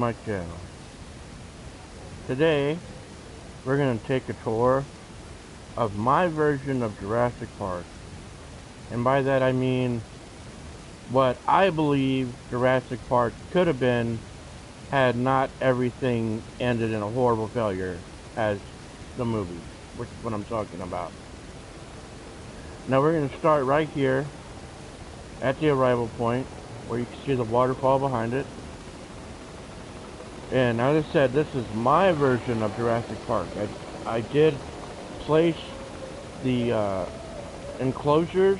My channel. Today we're going to take a tour of my version of Jurassic Park, and by that I mean what I believe Jurassic Park could have been had not everything ended in a horrible failure as the movie, which is what I'm talking about. Now we're going to start right here at the arrival point where you can see the waterfall behind it. And as I said, this is my version of Jurassic Park. I did place the enclosures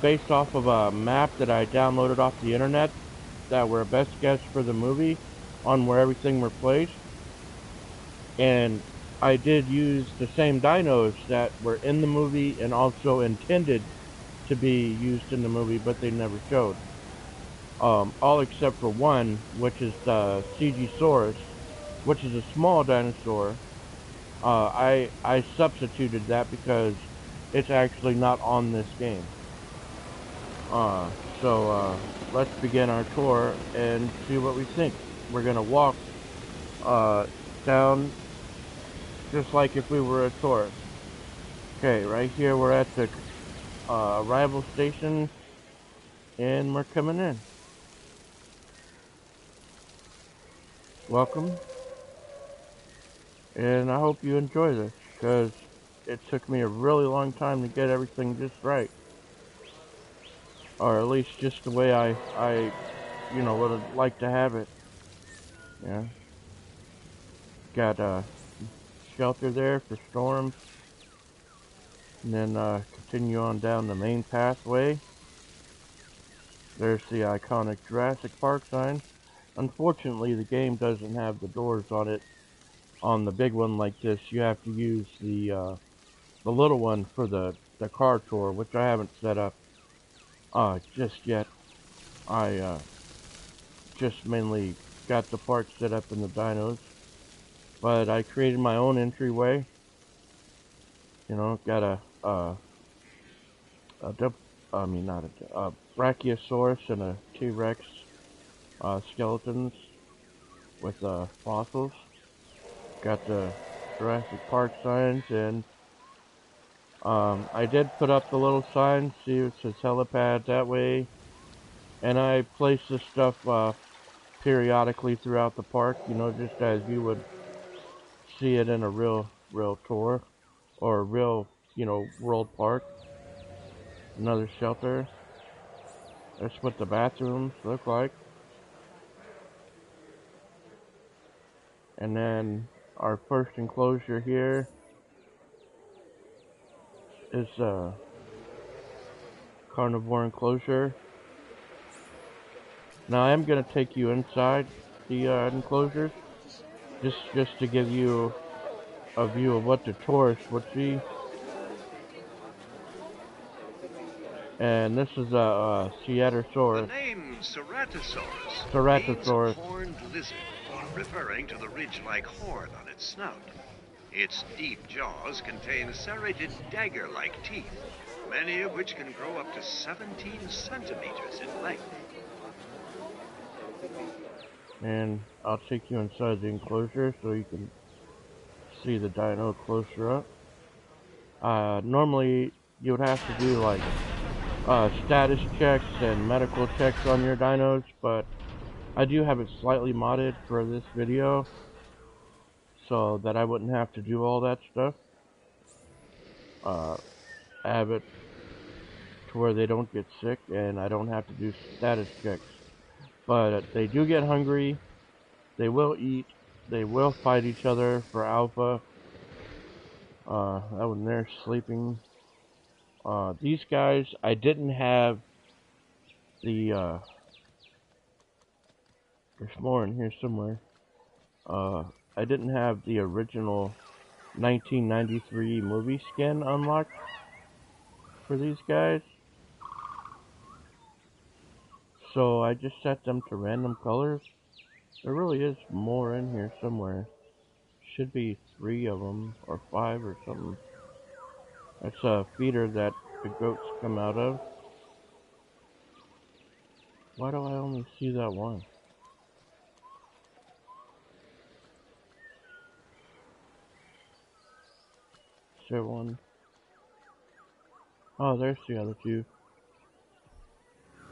based off of a map that I downloaded off the internet that were a best guess for the movie on where everything were placed. And I did use the same dinos that were in the movie and also intended to be used in the movie, but they never showed. All except for one, which is the CG-saurus, which is a small dinosaur. I substituted that because it's actually not on this game. So let's begin our tour and see what we think. We're gonna walk down just like if we were a tourist. Okay, right here we're at the arrival station, and we're coming in. Welcome, and I hope you enjoy this, because it took me a really long time to get everything just right. Or at least just the way I would have liked to have it. Yeah. Got a shelter there for storms. And then continue on down the main pathway. There's the iconic Jurassic Park sign. Unfortunately, the game doesn't have the doors on it. On the big one like this, you have to use the little one for the car tour, which I haven't set up just yet. I just mainly got the park set up in the dinos, but I created my own entryway. You know, got a Brachiosaurus and a T-Rex skeletons with fossils. Got the Jurassic Park signs, and I did put up the little sign, see it says helipad that way, and I placed this stuff periodically throughout the park, you know, just as you would see it in a real tour, or a real, world park. Another shelter. That's what the bathrooms look like. And then our first enclosure here is a carnivore enclosure. Now I am going to take you inside the enclosures, just to give you a view of what the tourists would see. And this is a Ceratosaurus. The name Ceratosaurus means Ceratosaurus. horned lizard, referring to the ridge-like horn on its snout. Its deep jaws contain serrated dagger-like teeth, many of which can grow up to 17 centimeters in length. And I'll take you inside the enclosure so you can see the dino closer up. Normally you would have to do like status checks and medical checks on your dinos, but I do have it slightly modded for this video so that I wouldn't have to do all that stuff. I have it to where they don't get sick and I don't have to do status checks. But they do get hungry, they will eat, they will fight each other for alpha. That one there sleeping. These guys, I didn't have the, there's more in here somewhere. I didn't have the original 1993 movie skin unlocked for these guys. So I just set them to random colors. There really is more in here somewhere. Should be 3 of them, or 5 or something. That's a feeder that the goats come out of. Why do I only see that one? there one. Oh, there's the other two.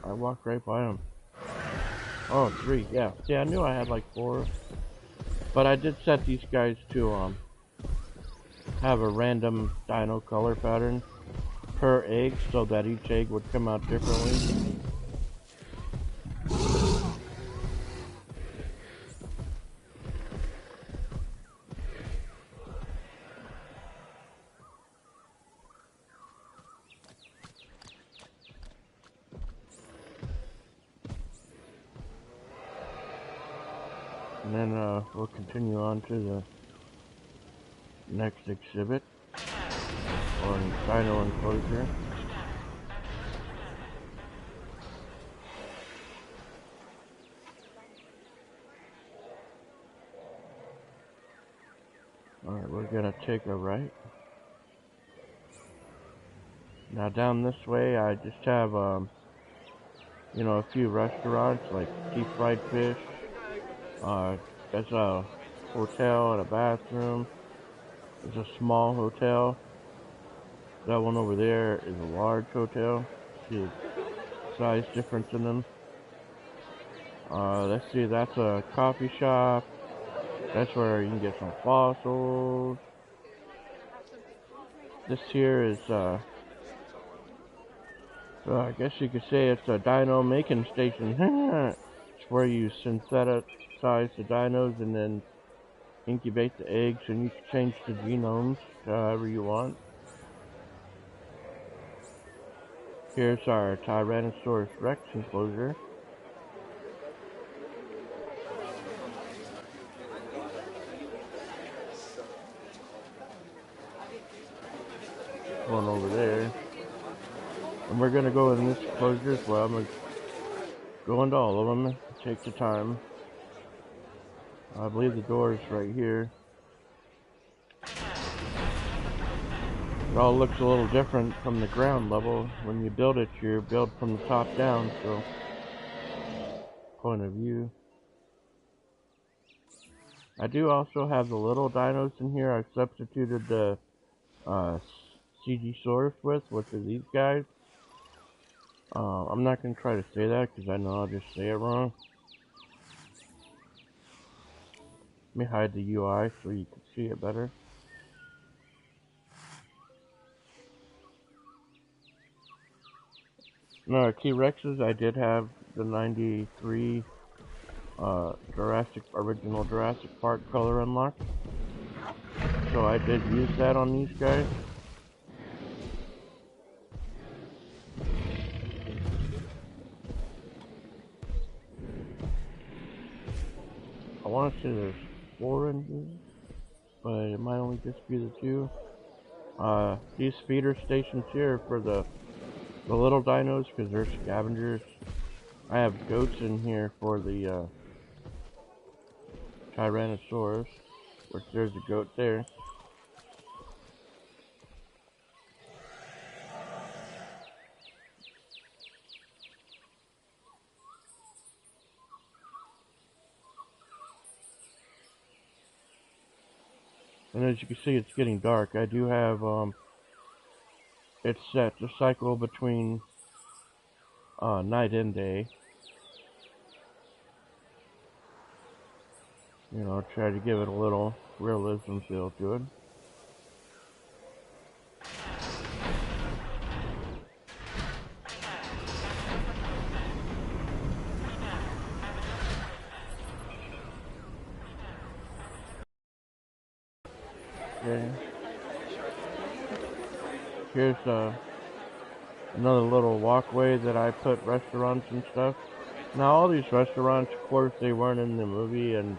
I walked right by them. Oh, three, yeah. See, I knew I had like four. But I did set these guys to, have a random dino color pattern per egg so that each egg would come out differently. And then we'll continue on to the next exhibit, or dino enclosure. Alright, we're gonna take a right. Now down this way I just have, you know, a few restaurants like deep fried fish. There's a hotel and a bathroom. There's a small hotel. That one over there is a large hotel. See the size difference in them. Let's see, that's a coffee shop. That's where you can get some fossils. This here is, I guess you could say it's a dino making station. It's where you synthesize the dinos and then incubate the eggs, and you can change the genomes to however you want. Here's our Tyrannosaurus Rex enclosure. One over there. And we're gonna go in this enclosure as well. I'm gonna go into all of them, take the time. I believe the door is right here. It all looks a little different from the ground level. When you build it, you build from the top down, so point of view. I do also have the little dinos in here. I've substituted the CG source with, which are these guys. I'm not going to try to say that because I know I'll just say it wrong. Let me hide the UI so you can see it better. No, T-Rexes, I did have the 93 original Jurassic Park color unlocked. So I did use that on these guys. I want to say there's 4 in here, but it might only just be the 2. These feeder stations here for the little dinos, because they're scavengers. I have goats in here for the Tyrannosaurus, which there's a goat there. And as you can see, it's getting dark. I do have, it's set to cycle between night and day. You know, try to give it a little realism feel to it. Okay. Here's another little walkway that I put restaurants and stuff. Now all these restaurants, of course, they weren't in the movie and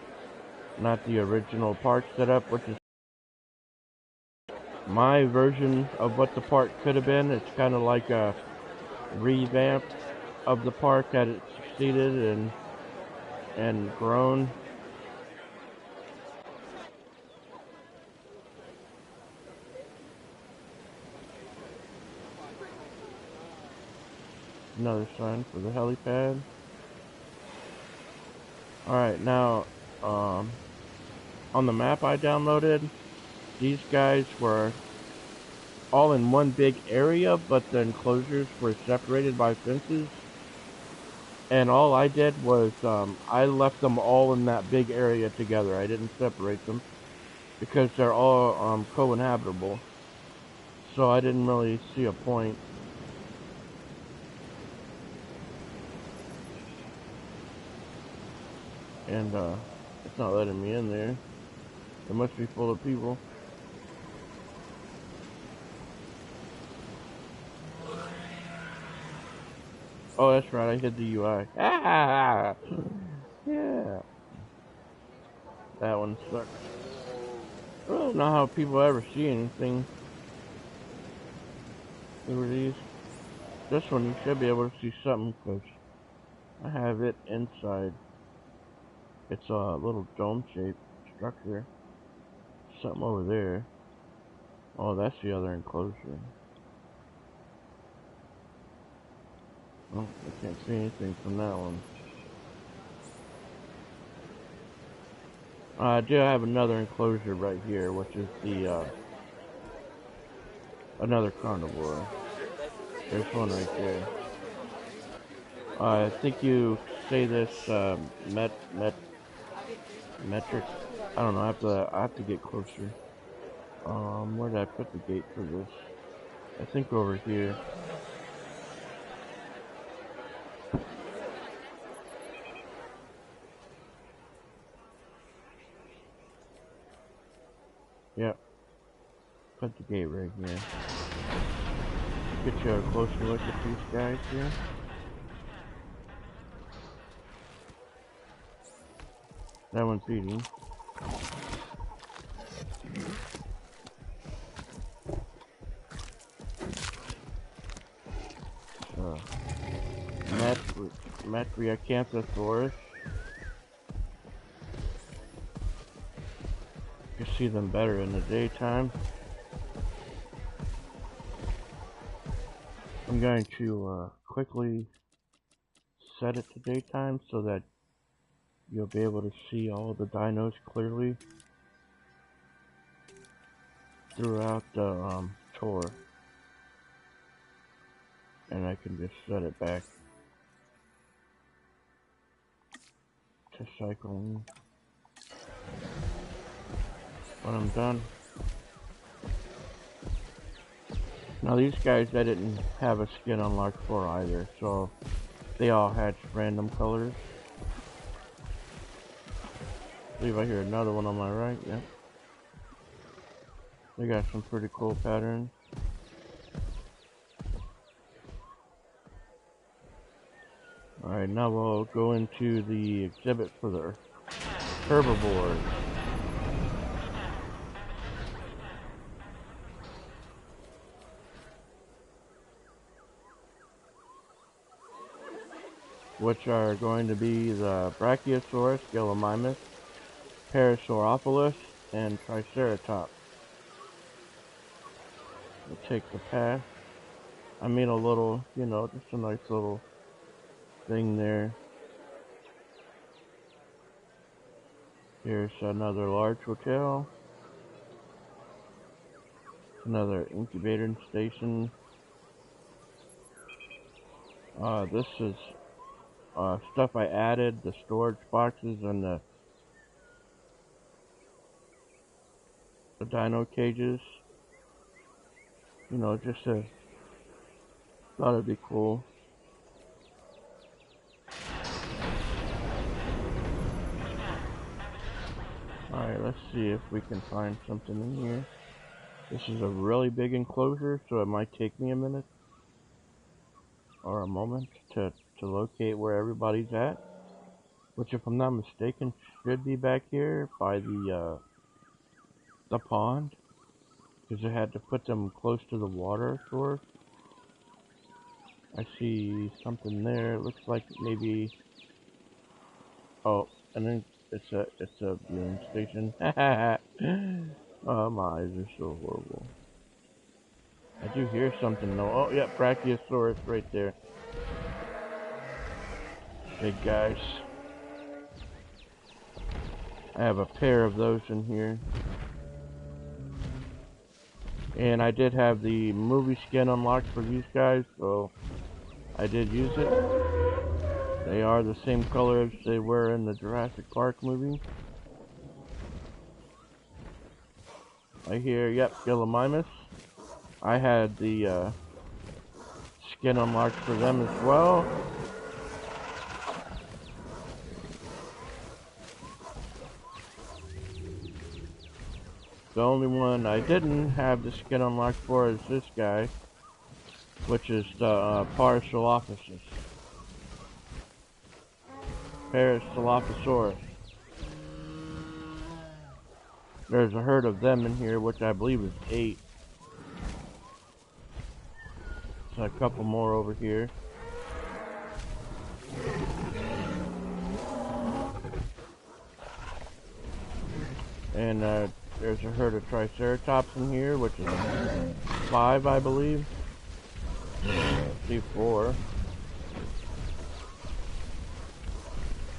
not the original park setup, which is my version of what the park could have been. It's kind of like a revamp of the park that it succeeded and grown. Another sign for the helipad. Alright, now, on the map I downloaded, these guys were all in one big area, but the enclosures were separated by fences. And all I did was I left them all in that big area together. I didn't separate them because they're all co-inhabitable. So I didn't really see a point. And it's not letting me in there. It must be full of people. Oh, that's right. I hit the UI. Ah, yeah. That one sucks. I don't know how people ever see anything through these. This one you should be able to see something because I have it inside. It's a little dome-shaped structure. Something over there. Oh, that's the other enclosure. Oh, I can't see anything from that one. I do have another enclosure right here, which is the another carnivore. There's one right there. I think you say this metric. I don't know. I have to get closer. Where did I put the gate for this? I think over here. Yep. Put the gate right here. Get you a closer look at these guys here. That one's eating. Metriacanthosaurus. You can see them better in the daytime. I'm going to quickly set it to daytime so that you'll be able to see all the dinos clearly throughout the tour. And I can just set it back to cycling when I'm done. Now these guys, I didn't have a skin unlocked for either, so they all hatched random colors. I believe I hear another one on my right, yeah. They got some pretty cool patterns. Alright, now we'll go into the exhibit for the herbivores. Which are going to be the Brachiosaurus, Gallimimus, Parasauropolis, and Triceratops. We'll take the path. I mean a little, you know, just a nice little thing there. Here's another large hotel. Another incubator station. This is stuff I added, the storage boxes and the dino cages. You know, just thought it'd be cool. Alright, let's see if we can find something in here. This is a really big enclosure, so it might take me a minute or a moment to locate where everybody's at. Which, if I'm not mistaken, should be back here by the pond. Because I had to put them close to the water source. I see something there. It looks like maybe... Oh, and then it's a viewing station. Oh, my eyes are so horrible. I do hear something though. Oh, yeah, Brachiosaurus right there. Big guys. I have a pair of those in here. And I did have the movie skin unlocked for these guys, so I did use it. They are the same color as they were in the Jurassic Park movie. I hear, yep, Gillimimus. I had the skin unlocked for them as well. The only one I didn't have the skin unlocked for is this guy, which is the Parasilophosaurus. There's a herd of them in here, which I believe is 8. So a couple more over here. And there's a herd of Triceratops in here, which is 5, I believe. See, 4.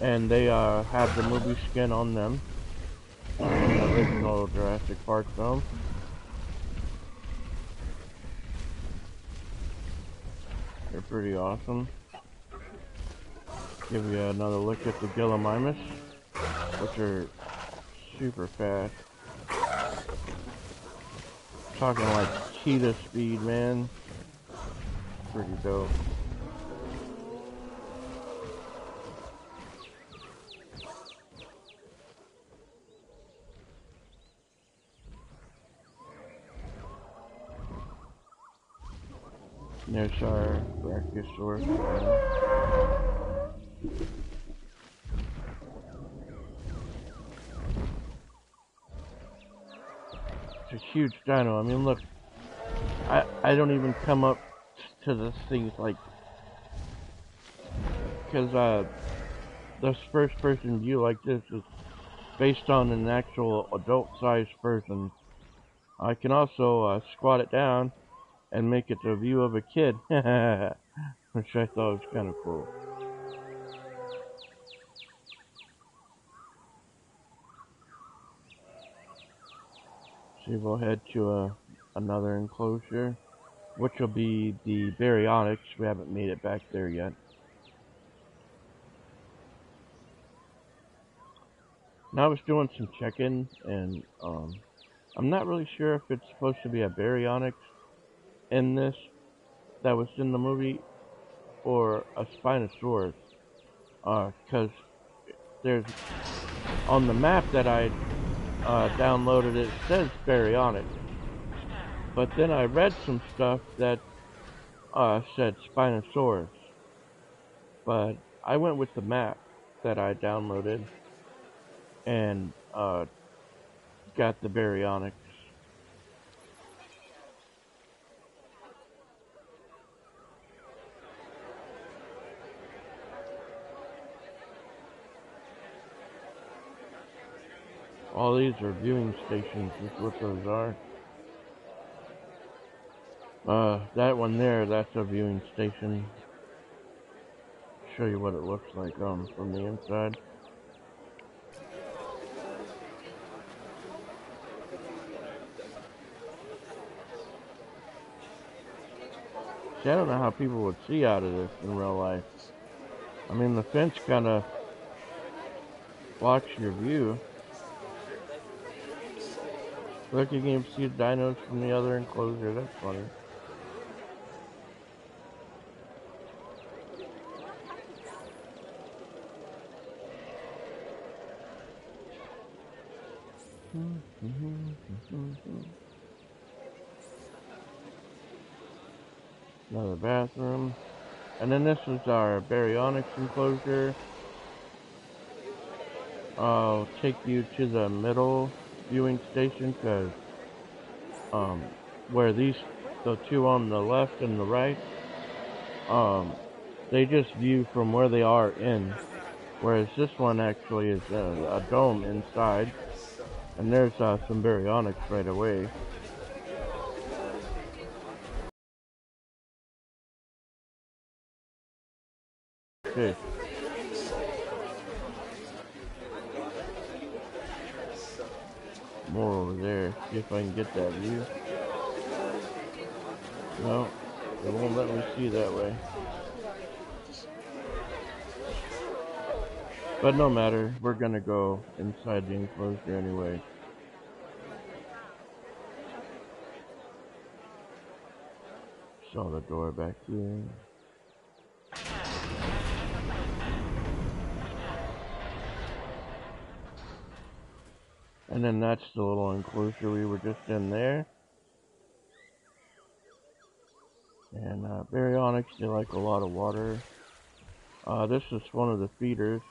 And they have the movie skin on them. The original Jurassic Park film. They're pretty awesome. Give you another look at the Gillimimus, which are super fast. Talking like cheetah speed, man. Pretty dope. There's our Brachiosaurus. It's a huge dino. I mean, look. I don't even come up to the things like, because this first person view like this is based on an actual adult sized person. I can also squat it down and make it the view of a kid, which I thought was kind of cool. So we'll head to another enclosure, which will be the Baryonyx. We haven't made it back there yet. Now I was doing some checking, and I'm not really sure if it's supposed to be a Baryonyx in this that was in the movie or a Spinosaurus, because there's on the map that I downloaded, it says Baryonyx, but then I read some stuff that said Spinosaurus, but I went with the map that I downloaded and got the Baryonyx. All these are viewing stations, is what those are. That one there, that's a viewing station. Show you what it looks like from the inside. See, I don't know how people would see out of this in real life. I mean, the fence kind of blocks your view. Look, you can see the dinos from the other enclosure. That's funny. Another bathroom. And then this is our Baryonyx enclosure. I'll take you to the middle viewing station, because where the two on the left and the right, they just view from where they are in, whereas this one actually is a dome inside, and there's some Baryonyx right away. Okay. More over there. See if I can get that view. No, it won't let me see that way. But no matter, we're gonna go inside the enclosure anyway. Saw the door back here. And then that's the little enclosure we were just in there. And baryonyx, they like a lot of water. This is one of the feeders.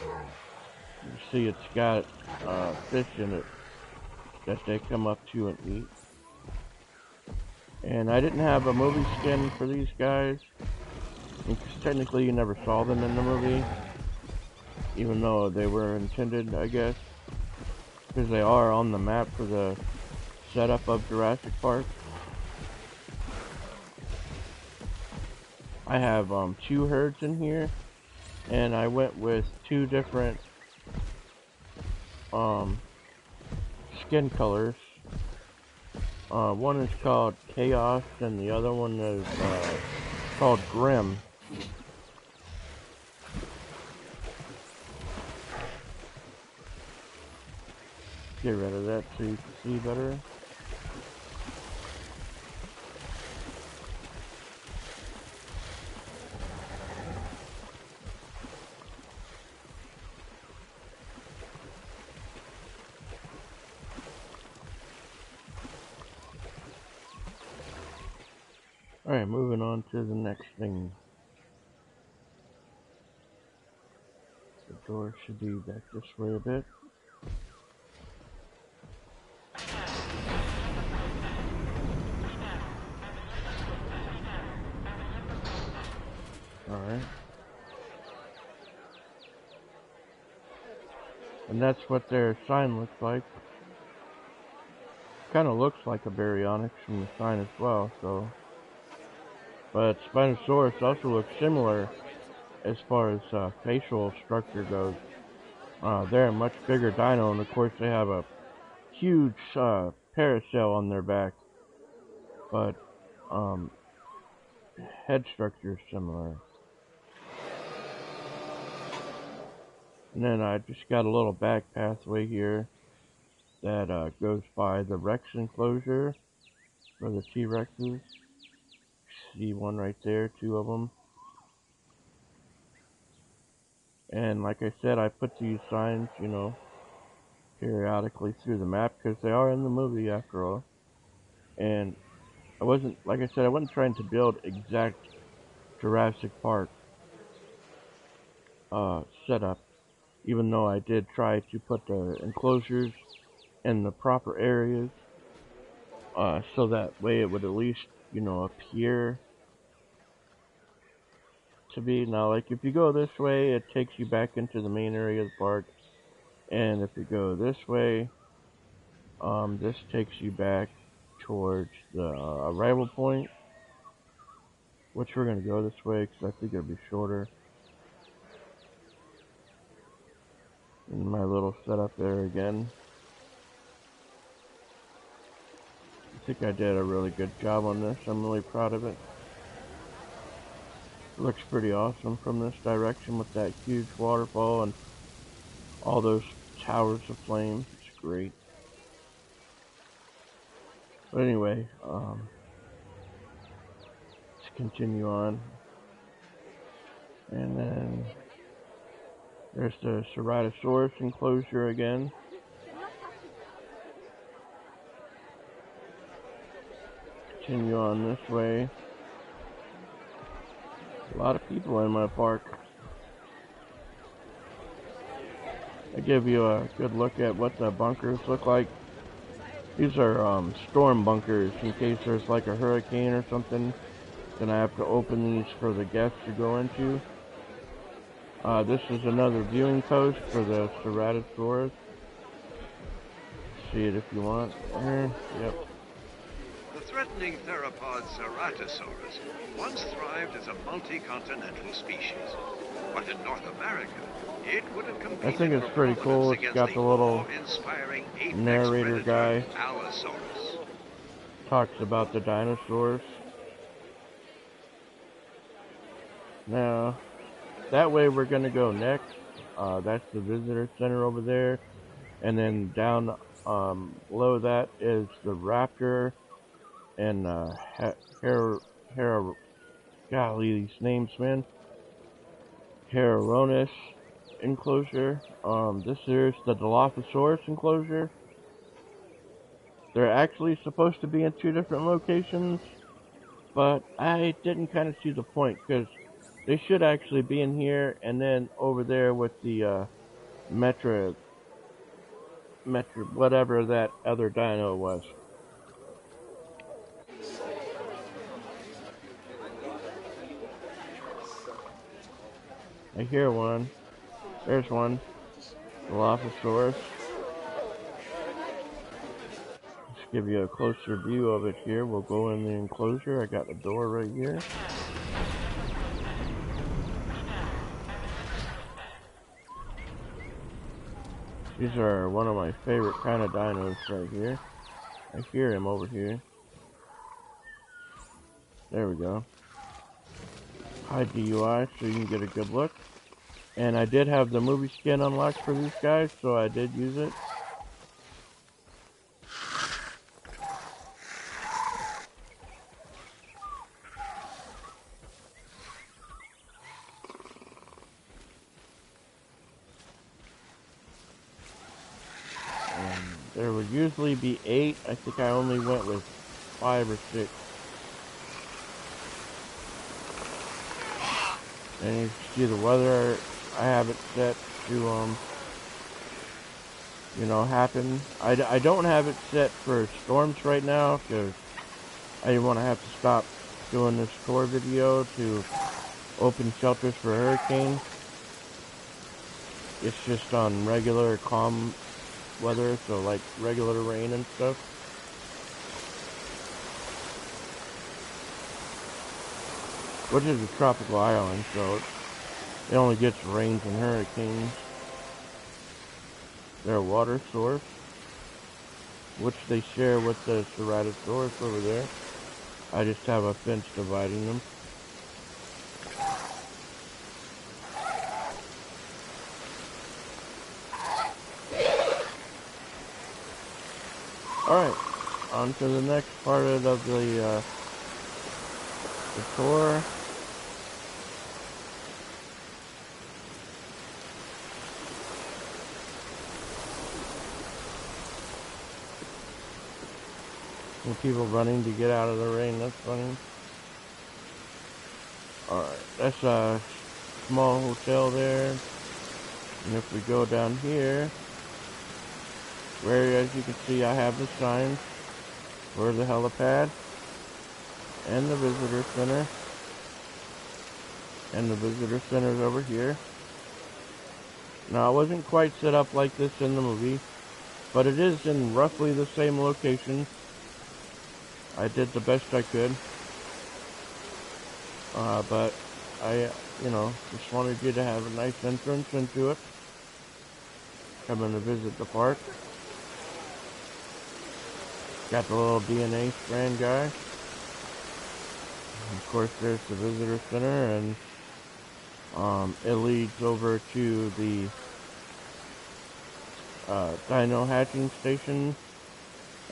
You see it's got fish in it that they come up to and eat. And I didn't have a movie skin for these guys, because technically you never saw them in the movie, even though they were intended, I guess, because they are on the map for the setup of Jurassic Park. I have 2 herds in here, and I went with 2 different skin colors. One is called Chaos, and the other one is called Grim. Get rid of that so you can see better. Alright, moving on to the next thing. The door should be back this way a bit. Alright. And that's what their sign looks like. Kind of looks like a baryonyx from the sign as well, so. But Spinosaurus also looks similar as far as facial structure goes. They're a much bigger dino, and of course they have a huge paracel on their back. But head structure is similar. And then I just got a little back pathway here that goes by the Rex enclosure for the T-Rexes. See one right there, 2 of them. And like I said, I put these signs, you know, periodically through the map because they are in the movie after all. And I wasn't, like I said, I wasn't trying to build exact Jurassic Park setup, even though I did try to put the enclosures in the proper areas, so that way it would at least, you know, appear to be. Now, like, if you go this way, it takes you back into the main area of the park, and if you go this way, this takes you back towards the arrival point, which we're going to go this way because I think it'll be shorter. And my little setup there again. I think I did a really good job on this. I'm really proud of it. It looks pretty awesome from this direction with that huge waterfall and all those towers of flame. It's great. But anyway, let's continue on. And then there's the Ceratosaurus enclosure again. Continue on this way. A lot of people in my park. I give you a good look at what the bunkers look like. These are storm bunkers in case there's like a hurricane or something. Then I have to open these for the guests to go into. This is another viewing post for the Ceratosaurus. See it if you want. Yep. The threatening theropod Ceratosaurus once thrived as a multi-continental species, but in North America, it would have competed. I think it's pretty cool. It's got the little narrator guy. Allosaurus. Talks about the dinosaurs. Now, that way we're gonna go next. That's the visitor center over there. And then down below that is the raptor and Her, Her, golly, these names, man. Heronis enclosure. This is the Dilophosaurus enclosure. They're actually supposed to be in two different locations, but I didn't kind of see the point because they should actually be in here and then over there with the Metra, whatever that other dino was. I hear one. There's one. Dilophosaurus. Let's give you a closer view of it here. We'll go in the enclosure. I got the door right here. These are one of my favorite kind of dinos right here. I hear him over here. There we go. Hide DUI so you can get a good look. And I did have the movie skin unlocked for these guys, so I did use it. And there would usually be 8. I think I only went with 5 or 6. And you see the weather, I have it set to, happen. I don't have it set for storms right now, because I didn't want to have to stop doing this tour video to open shelters for hurricanes. It's just on regular calm weather, so like regular rain and stuff. Which is a tropical island, so it only gets rains and hurricanes. Their water source, which they share with the Ceratosaurus over there. I just have a fence dividing them. Alright, on to the next part of the tour. And people running to get out of the rain, that's funny. Alright, that's a small hotel there. And if we go down here, where as you can see I have the signs for the helipad and the visitor center. And the visitor center is over here. Now, it wasn't quite set up like this in the movie, but it is in roughly the same location. I did the best I could. But I, just wanted you to have a nice entrance into it. Coming to visit the park. Got the little DNA strand guy. And of course, there's the visitor center, and it leads over to the dino hatching station.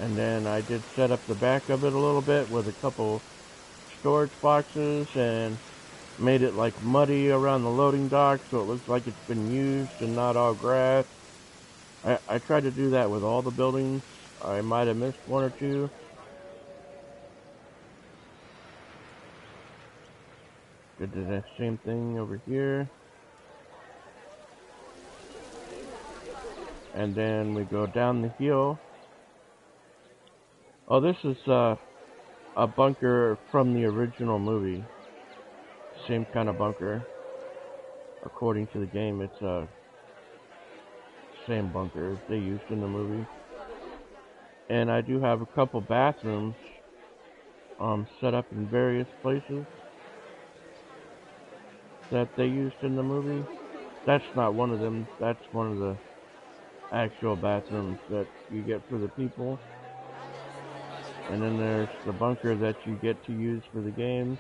And then I did set up the back of it a little bit with a couple storage boxes and made it like muddy around the loading dock so it looks like it's been used and not all grass. I tried to do that with all the buildings. I might have missed one or two. Did the same thing over here. And then we go down the hill. Oh, this is a bunker from the original movie. Same kind of bunker. According to the game, it's a same bunker as they used in the movie. And I do have a couple bathrooms set up in various places that they used in the movie. That's not one of them. That's one of the actual bathrooms that you get for the people. And then there's the bunker that you get to use for the game.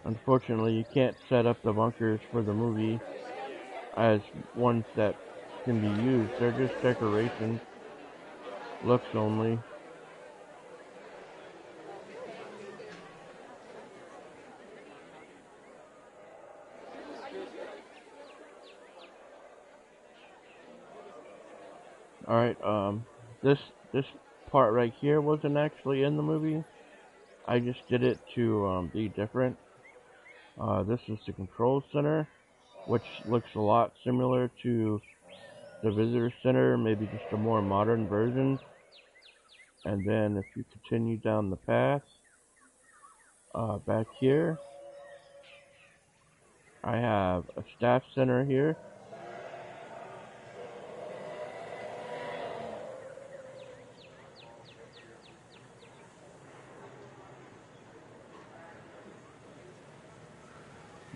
Unfortunately, you can't set up the bunkers for the movie as ones that can be used. They're just decoration, looks only. Alright, this this part right here wasn't actually in the movie. I just did it to be different. This is the control center, which looks a lot similar to the visitor center, maybe just a more modern version. And then if you continue down the path, back here, I have a staff center here.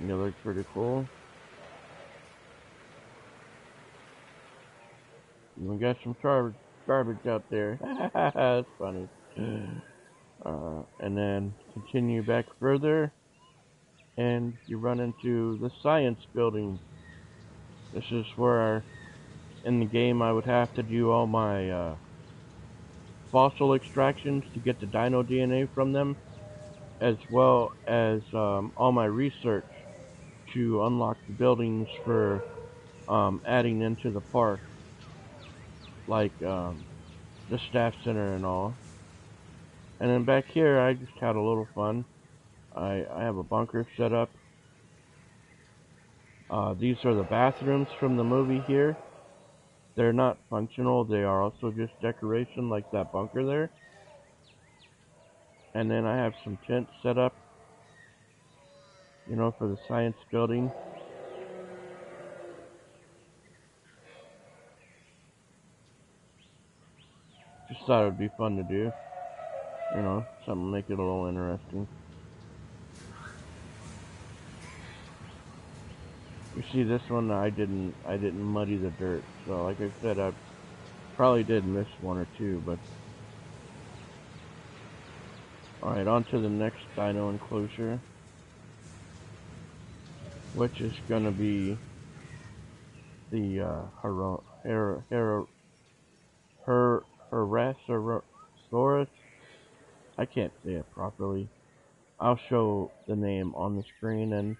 And it looks pretty cool. Even got some garbage out there. That's funny. And then continue back further, and you run into the science building. This is where, in the game, I would have to do all my fossil extractions to get the dino DNA from them, as well as all my research to unlock the buildings for adding into the park, like the staff center and all. And then back here, I just had a little fun. I have a bunker set up. These are the bathrooms from the movie here. They're not functional, they are also just decoration like that bunker there. And then I have some tents set up, you know, for the science building. Just thought it would be fun to do, you know, something to make it a little interesting. You see this one, I didn't muddy the dirt, so like I said, I probably did miss one or two, but alright, on to the next dino enclosure, which is gonna be the Herasaurus. I can't say it properly. I'll show the name on the screen, and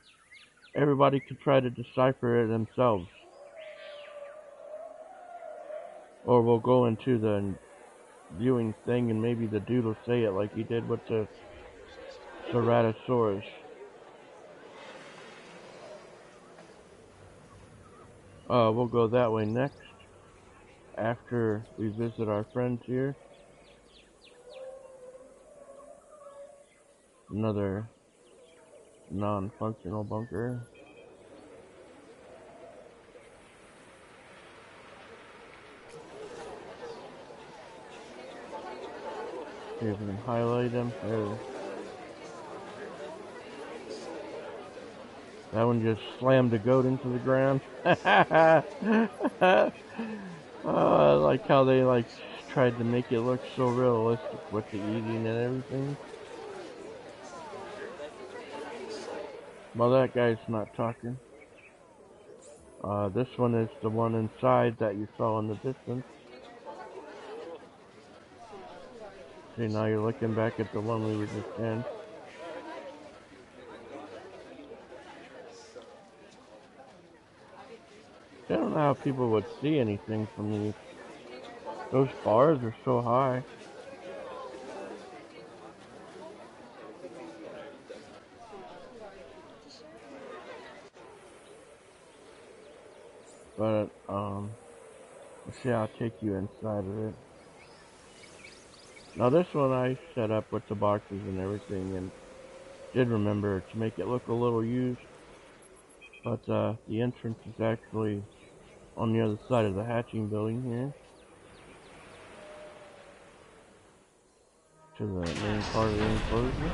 everybody can try to decipher it themselves. Or we'll go into the viewing thing, and maybe the dude will say it like he did with the Ceratosaurus. We'll go that way next, after we visit our friends here. Another non-functional bunker. See if we can highlight them. There. That one just slammed the goat into the ground. I like how they tried to make it look so realistic with the eating and everything. Well, that guy's not talking. This one is the one inside that you saw in the distance. See, now you're looking back at the one we were just in. I don't know how people would see anything from these. Those bars are so high. But, let's see, I'll take you inside of it. Now this one I set up with the boxes and everything, and did remember to make it look a little used. But, the entrance is actually on the other side of the hatching building here, to the main part of the enclosure.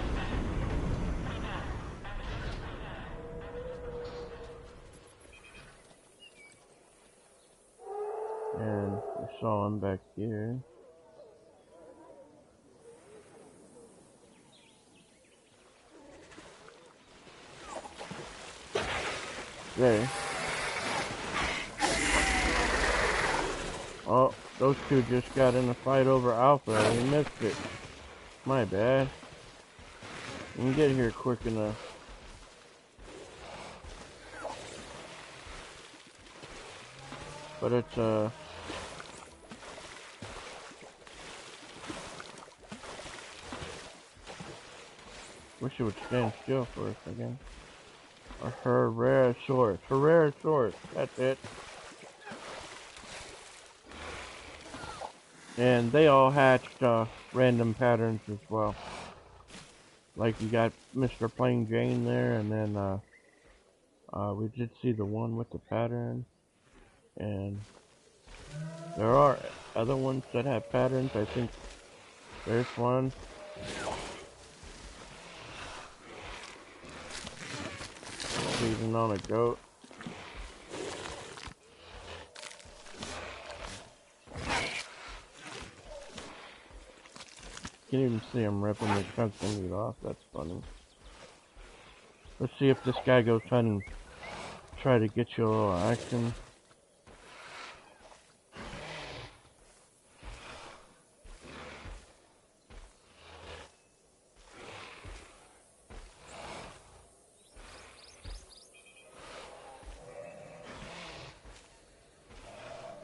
And we saw him back here. say. Oh, those two just got in a fight over Alpha and we missed it. My bad. Didn't get here quick enough. But it's, wish it would stand still for a second. A Herrerasaurus. Herrerasaurus. That's it. And they all hatched random patterns as well. Like you got Mr. Plain Jane there, and then we did see the one with the pattern. And there are other ones that have patterns. I think there's one. Feeding on a goat. You can even see him ripping the chunks of meat off. That's funny. Let's see if this guy goes hunting. Try to get you a little action.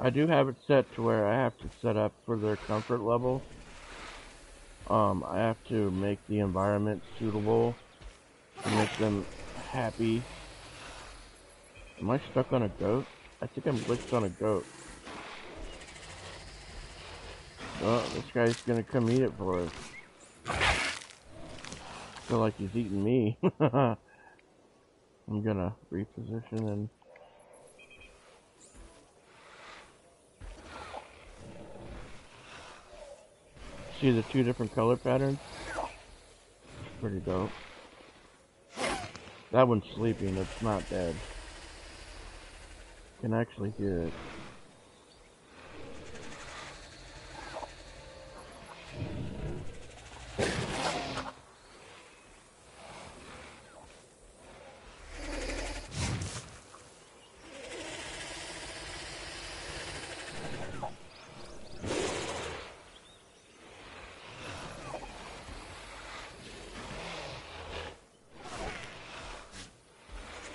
I do have it set to where I have to set up for their comfort level. I have to make the environment suitable to make them happy. Am I stuck on a goat? I think I'm glitched on a goat. Oh, this guy's gonna come eat it for us. Feel like he's eating me. I'm gonna reposition and see the two different color patterns. It's pretty dope. That one's sleeping, it's not dead. Can actually hear it.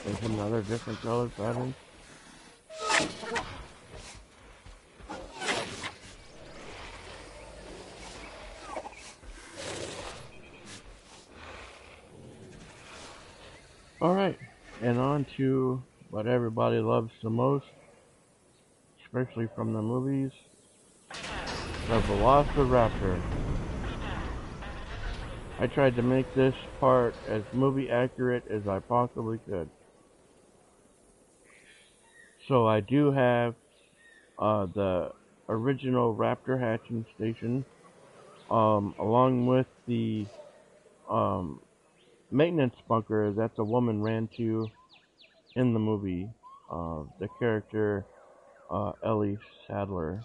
There's another different color pattern. Alright, and on to what everybody loves the most, especially from the movies, the Velociraptor. I tried to make this part as movie accurate as I possibly could. So I do have the original raptor hatching station, along with the maintenance bunker that the woman ran to in the movie, the character Ellie Sadler.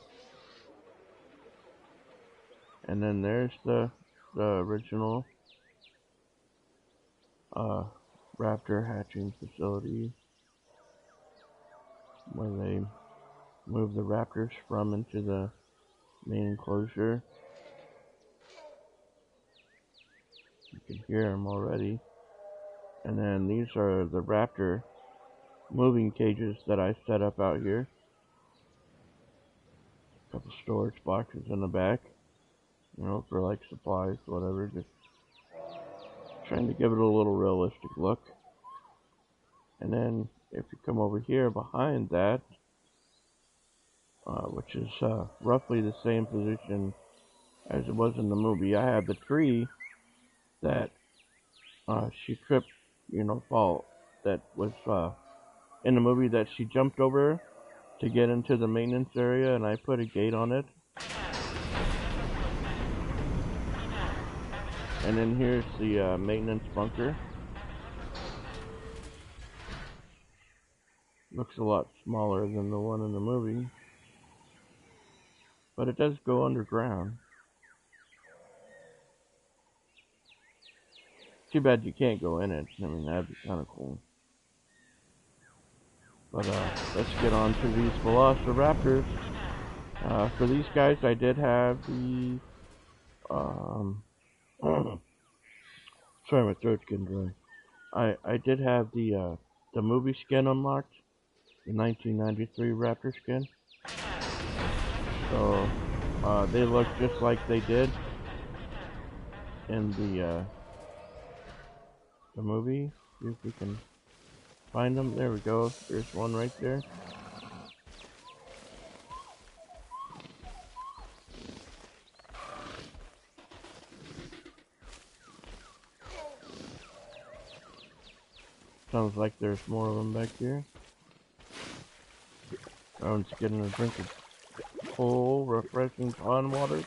And then there's the original raptor hatching facility where they move the raptors from into the main enclosure. You can hear them already. And then these are the raptor moving cages that I set up out here. A couple storage boxes in the back, you know, for like supplies, whatever. Just trying to give it a little realistic look. And then if you come over here behind that, which is roughly the same position as it was in the movie, I have the tree that she tripped, you know, fall, that was in the movie that she jumped over to get into the maintenance area, and I put a gate on it. And then here's the maintenance bunker. Looks a lot smaller than the one in the movie, but it does go underground. Too bad you can't go in it. I mean, that'd be kind of cool. But let's get on to these velociraptors. For these guys, I did have the sorry, my throat's getting dry. I did have the movie skin unlocked, the 1993 Raptor skin. So they look just like they did in the movie. See if we can find them. There we go. There's one right there. Sounds like there's more of them back here. Everyone's getting a drink of cool, refreshing pond water.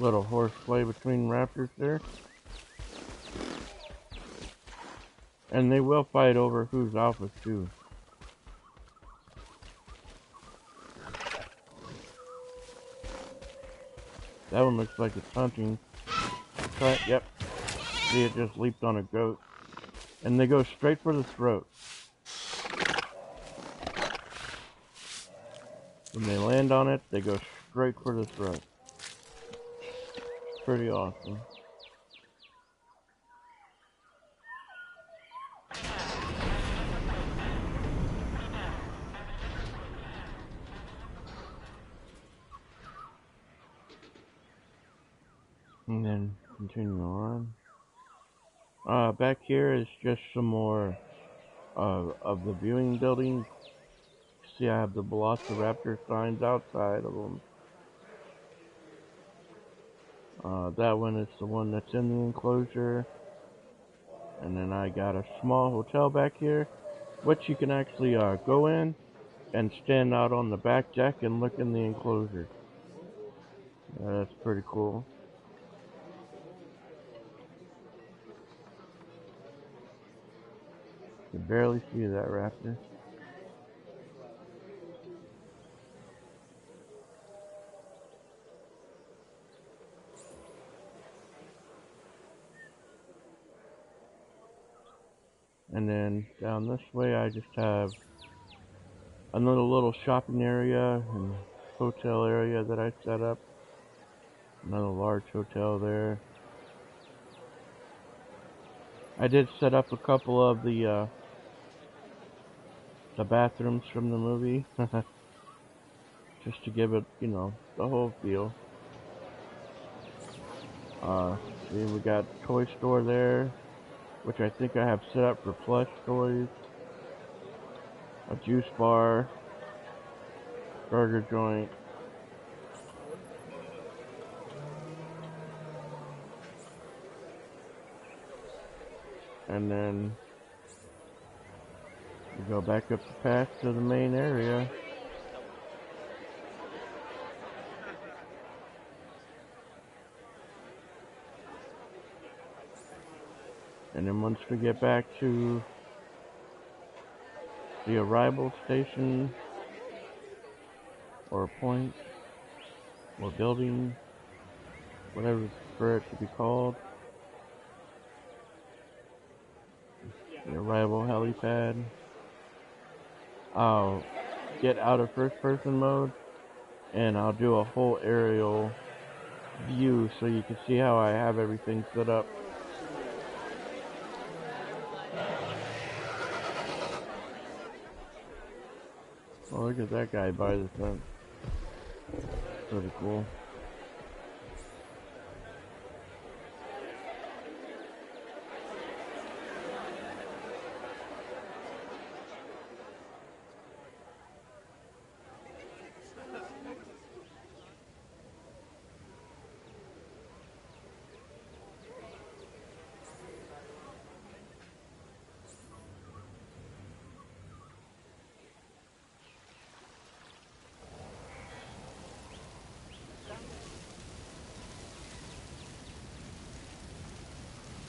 Little horseplay between raptors there. And they will fight over who's alpha too. That one looks like it's hunting. Yep. See, it just leaped on a goat. And they go straight for the throat. When they land on it, they go straight for the throat. Pretty awesome. And then continue on. Back here is just some more of the viewing building. See, I have the Velociraptor signs outside of them. That one is the one that's in the enclosure. And then I got a small hotel back here, which you can actually go in and stand out on the back deck and look in the enclosure. That's pretty cool. You can barely see that raptor. And then down this way I just have another little shopping area and hotel area that I set up. Another large hotel there. I did set up a couple of the bathrooms from the movie. Just to give it, you know, the whole feel. See, we got a toy store there, which I think I have set up for plush toys. A juice bar, burger joint. And then we go back up the path to the main area. And then once we get back to the arrival station, or point, or building, whatever you prefer it to be called, the arrival helipad, I'll get out of first person mode and I'll do a whole aerial view so you can see how I have everything set up. Oh, look at that guy by the fence. Pretty cool.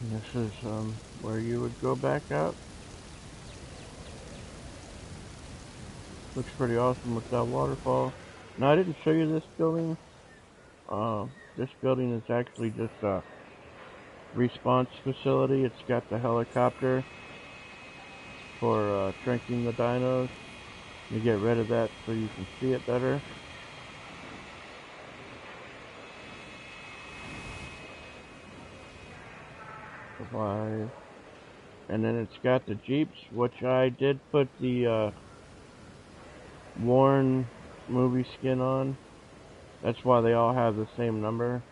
And this is where you would go back out. Looks pretty awesome with that waterfall. Now I didn't show you this building. This building is actually just a response facility. It's got the helicopter for shrinking the dinos. You get rid of that so you can see it better. Why? And then it's got the Jeeps, which I did put the Warren movie skin on. That's why they all have the same number.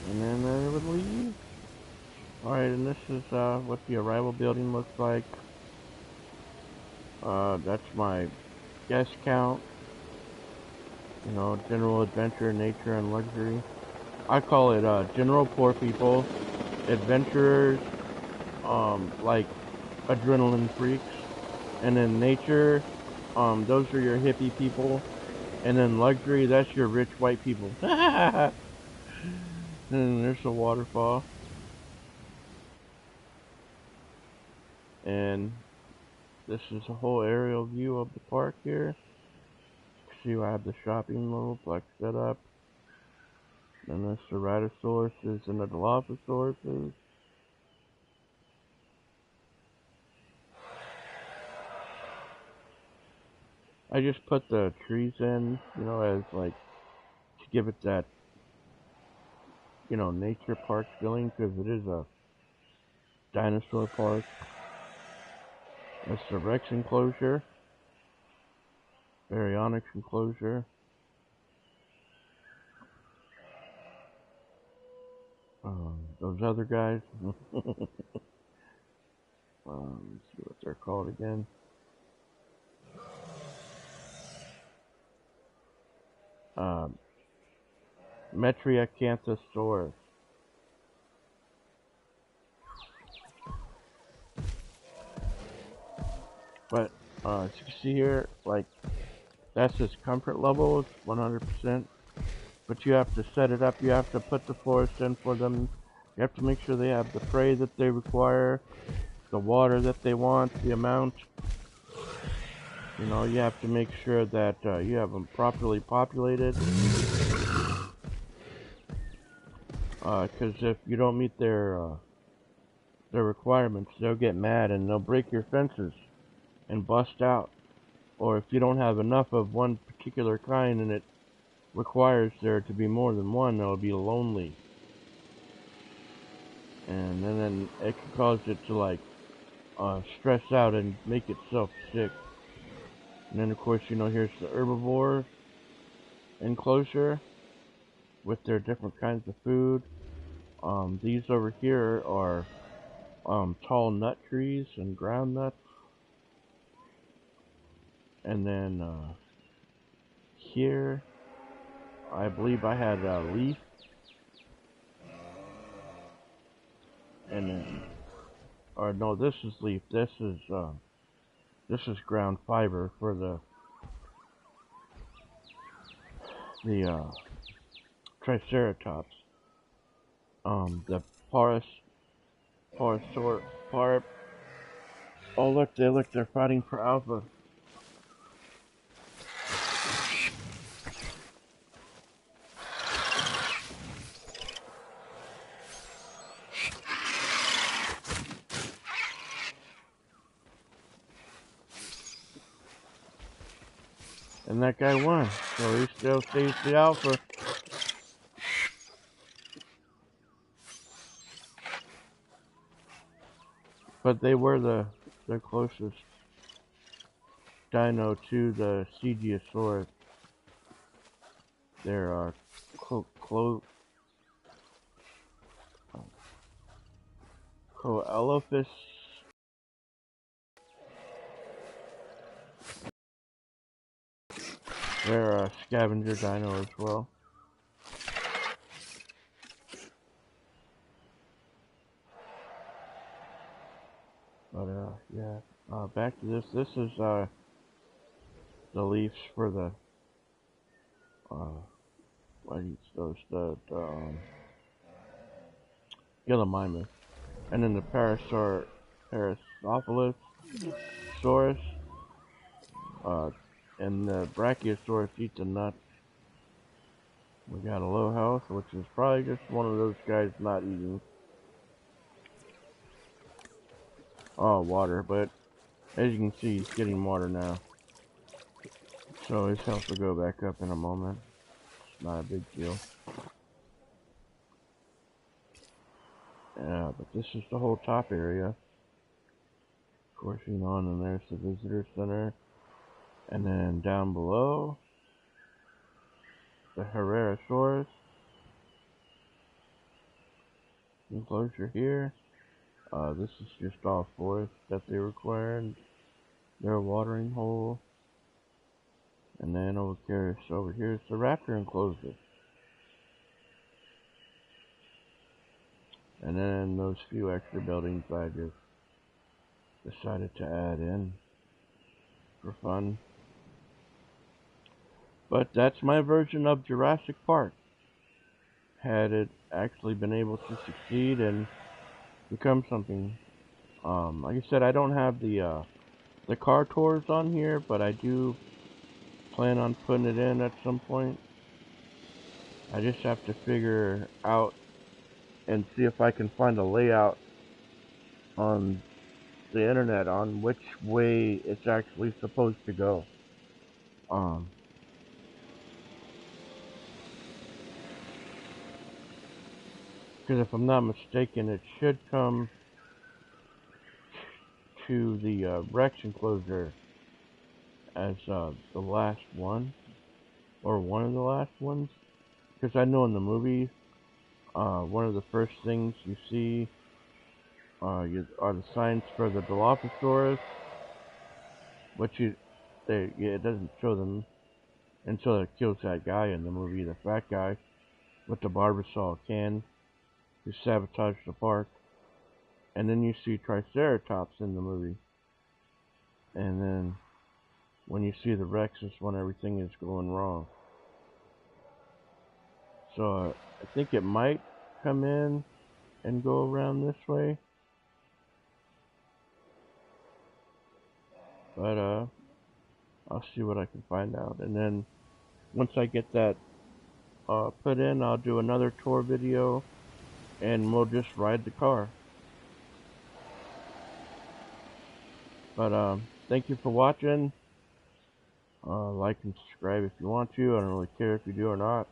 And then I would leave. Alright, and this is what the arrival building looks like. That's my guest count. You know, general adventure, nature, and luxury. I call it general poor people, adventurers, like adrenaline freaks, and then nature, those are your hippie people, and then luxury, that's your rich white people. And there's a waterfall, and this is a whole aerial view of the park here. See, I have the shopping multiplex set up. And the Ceratosauruses and the Dilophosaurus. I just put the trees in, you know, as like to give it that, you know, nature park feeling, because it is a dinosaur park. That's the Rex enclosure, Baryonyx enclosure. Those other guys. Let's see what they're called again. Metriacanthosaurus. But as you can see here, like that's his comfort level, it's 100%. But you have to set it up. You have to put the forest in for them. You have to make sure they have the prey that they require, the water that they want, the amount. You know, you have to make sure that you have them properly populated. Because if you don't meet their requirements, they'll get mad and they'll break your fences and bust out. Or if you don't have enough of one particular kind and it requires there to be more than one, they'll be lonely. And then it can cause it to like stress out and make itself sick. And then of course, you know, here's the herbivore enclosure with their different kinds of food. These over here are tall nut trees and ground nuts. And then here, I believe I had leaf. And then, or no, this is leaf. This is ground fiber for the Triceratops. The Parp. Oh look, they're fighting for alpha. And that guy won, so he still stays the alpha. But they were the closest dino to the Cegiosaurus. They're Coelephus. They're a scavenger dino as well. But yeah. Back to this. This is the leaves for the what eats those the Gallimimus, and then the Parasaurolophus, Saurus, uh, and the Brachiosaurus eat the nuts. We got a low health, which is probably just one of those guys not eating water, but as you can see, he's getting water now. So his health will go back up in a moment. It's not a big deal. Yeah, but this is the whole top area. Coursing on, and there's the visitor center. And then down below, the Herrerasaurus enclosure here. This is just all forest that they required. Their watering hole. And then over here is the raptor enclosure. And then those few extra buildings I just decided to add in for fun. But that's my version of Jurassic Park. Had it actually been able to succeed and become something. Like I said, I don't have the car tours on here, but I do plan on putting it in at some point. I just have to figure out and see if I can find a layout on the internet on which way it's actually supposed to go. Because if I'm not mistaken, it should come to the Rex enclosure as the last one, or one of the last ones. Because I know in the movie, one of the first things you see are the signs for the Dilophosaurus, which it doesn't show them until it kills that guy in the movie, the fat guy with the Barbasol can who sabotaged the park. And then you see Triceratops in the movie. And then when you see the Rex is when everything is going wrong. So I think it might come in and go around this way. But I'll see what I can find out. And then once I get that put in, I'll do another tour video and we'll just ride the car. But thank you for watching. Like and subscribe if you want to. I don't really care if you do or not.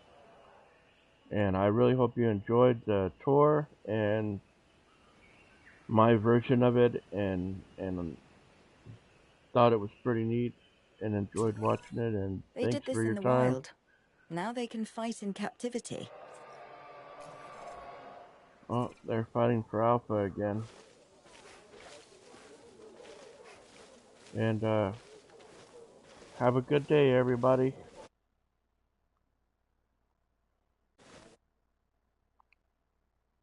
And I really hope you enjoyed the tour and my version of it, and thought it was pretty neat and enjoyed watching it. And They thanks did this for your in the time. wild. Now they can fight in captivity. Oh, they're fighting for Alpha again. And have a good day, everybody.